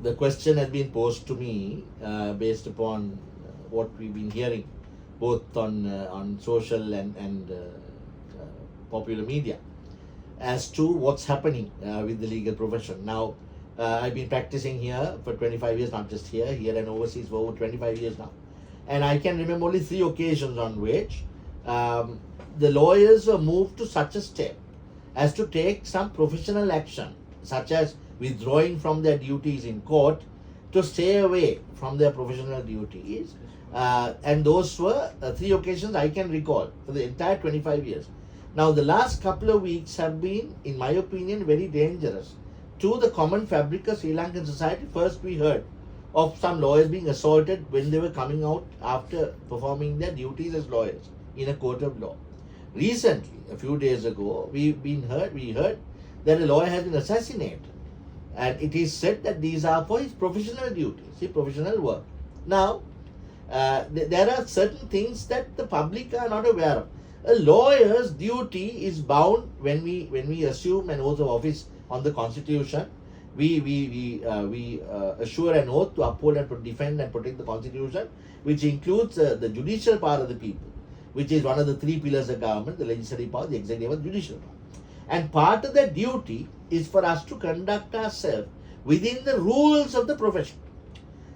the question has been posed to me based upon what we've been hearing both on social and popular media as to what's happening with the legal profession. Now, I've been practicing here for 25 years, not just here and overseas for over 25 years now. And I can remember only 3 occasions on which the lawyers were moved to such a step as to take some professional action, such as withdrawing from their duties in court to stay away from their professional duties. And those were 3 occasions I can recall for the entire 25 years. Now, the last couple of weeks have been, in my opinion, very dangerous to the common fabric of Sri Lankan society. First, we heard of some lawyers being assaulted when they were coming out after performing their duties as lawyers in a court of law. Recently, a few days ago, we heard that a lawyer has been assassinated, and it is said that these are for his professional duties, his professional work. Now, there are certain things that the public are not aware of. A lawyer's duty is bound when we assume an oath of office on the Constitution. We assure an oath to uphold and to defend and protect the Constitution, which includes the judicial part of the people, which is one of the 3 pillars of government: the legislative power, the executive, and the judicial power. And part of that duty is for us to conduct ourselves within the rules of the profession.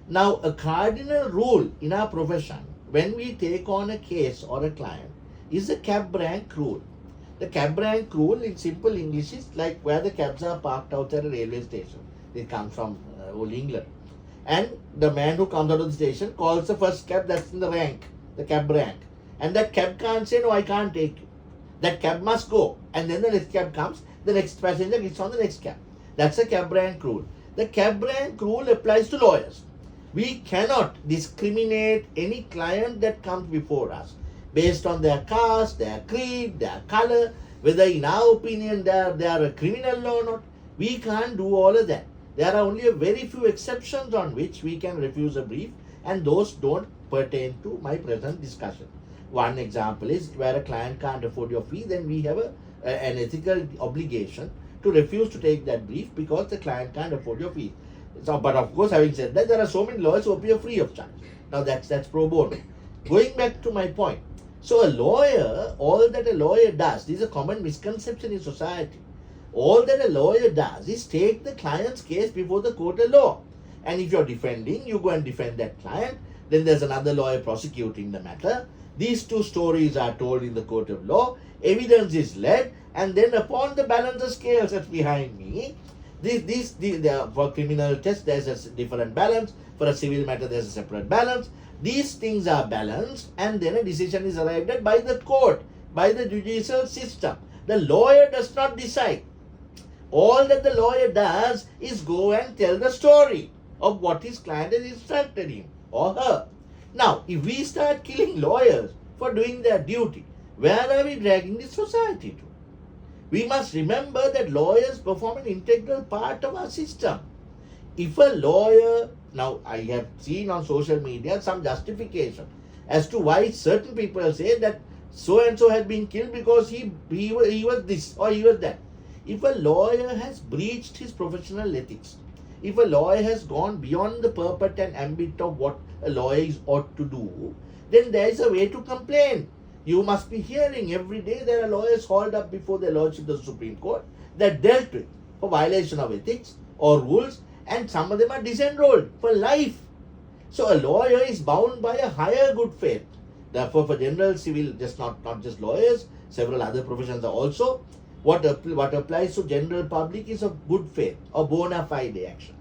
Now, a cardinal rule in our profession, when we take on a case or a client, is the cab rank rule. The cab rank rule, in simple English, is like where the cabs are parked outside a railway station. They come from old England. And the man who comes out of the station calls the first cab that's in the rank, the cab rank. And that cab can't say, no, I can't take you. That cab must go. And then the next cab comes, the next passenger gets on the next cab. That's the cab rank rule. The cab rank rule applies to lawyers. We cannot discriminate any client that comes before us based on their caste, their creed, their color, whether in our opinion they are a criminal law or not. We can't do all of that. There are only a very few exceptions on which we can refuse a brief, and those don't pertain to my present discussion. One example is where a client can't afford your fee, then we have an ethical obligation to refuse to take that brief because the client can't afford your fee. So, but of course, having said that, there are so many lawyers who appear free of charge. Now that's pro bono. Going back to my point. So a lawyer, all that a lawyer does, this is a common misconception in society. All that a lawyer does is take the client's case before the court of law. And if you're defending, you go and defend that client. Then there's another lawyer prosecuting the matter. These 2 stories are told in the court of law. Evidence is led, and then upon the balance of scales that's behind me, for criminal test there's a different balance. For a civil matter there's a separate balance. These things are balanced, and then a decision is arrived at by the court, by the judicial system. The lawyer does not decide. All that the lawyer does is go and tell the story of what his client has instructed him or her. Now, if we start killing lawyers for doing their duty, where are we dragging this society to? We must remember that lawyers perform an integral part of our system. If a lawyer, now I have seen on social media some justification as to why certain people say that so and so had been killed because he was this or he was that. If a lawyer has breached his professional ethics, if a lawyer has gone beyond the purport and ambit of what a lawyer ought to do, then there is a way to complain. You must be hearing every day there are lawyers hauled up before the Lordship of the Supreme Court that dealt with for violation of ethics or rules, and some of them are disenrolled for life. So a lawyer is bound by a higher good faith. Therefore, for general civil, just not just lawyers, several other professions are also, what applies to general public is of good faith or bona fide action.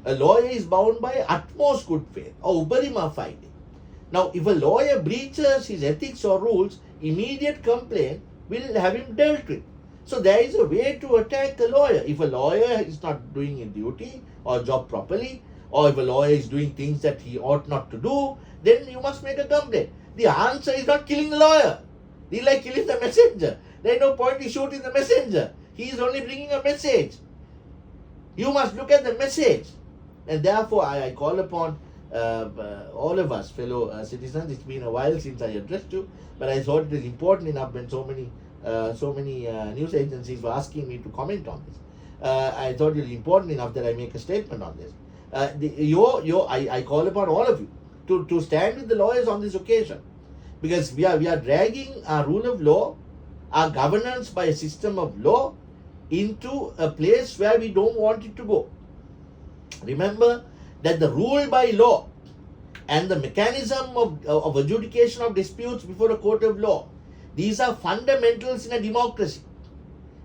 A lawyer is bound by utmost good faith or uparima fide. Now, if a lawyer breaches his ethics or rules, immediate complaint will have him dealt with. So there is a way to attack a lawyer. If a lawyer is not doing his duty or job properly, or if a lawyer is doing things that he ought not to do, then you must make a complaint. The answer is not killing the lawyer. It's like killing the messenger. There is no point in shooting the messenger. He is only bringing a message. You must look at the message. And therefore, I call upon all of us, fellow citizens. It's been a while since I addressed you, but I thought it is important enough when so many news agencies were asking me to comment on this. I thought it was important enough that I make a statement on this. I call upon all of you to stand with the lawyers on this occasion, because we are dragging our rule of law, our governance by a system of law, into a place where we don't want it to go. Remember that the rule by law and the mechanism of adjudication of disputes before a court of law, these are fundamentals in a democracy.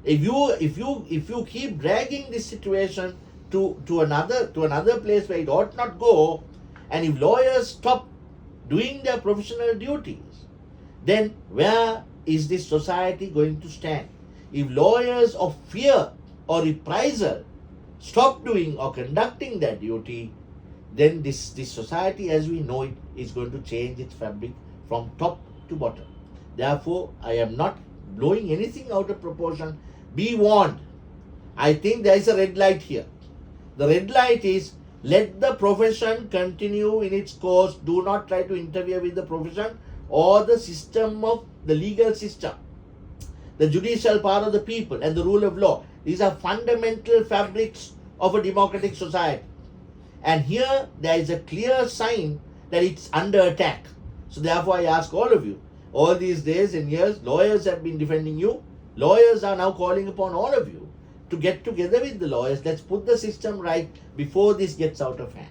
If you keep dragging this situation to another place where it ought not go, and if lawyers stop doing their professional duties, then where is this society going to stand? If lawyers of fear or reprisal stop doing or conducting their duty, then this society as we know it is going to change its fabric from top to bottom. Therefore, I am not blowing anything out of proportion. Be warned. I think there is a red light here. The red light is, let the profession continue in its course. Do not try to interfere with the profession or the system of the legal system, the judicial power of the people, and the rule of law. These are fundamental fabrics of a democratic society. And here there is a clear sign that it's under attack. So therefore I ask all of you, all these days and years, lawyers have been defending you. Lawyers are now calling upon all of you to get together with the lawyers. Let's put the system right before this gets out of hand.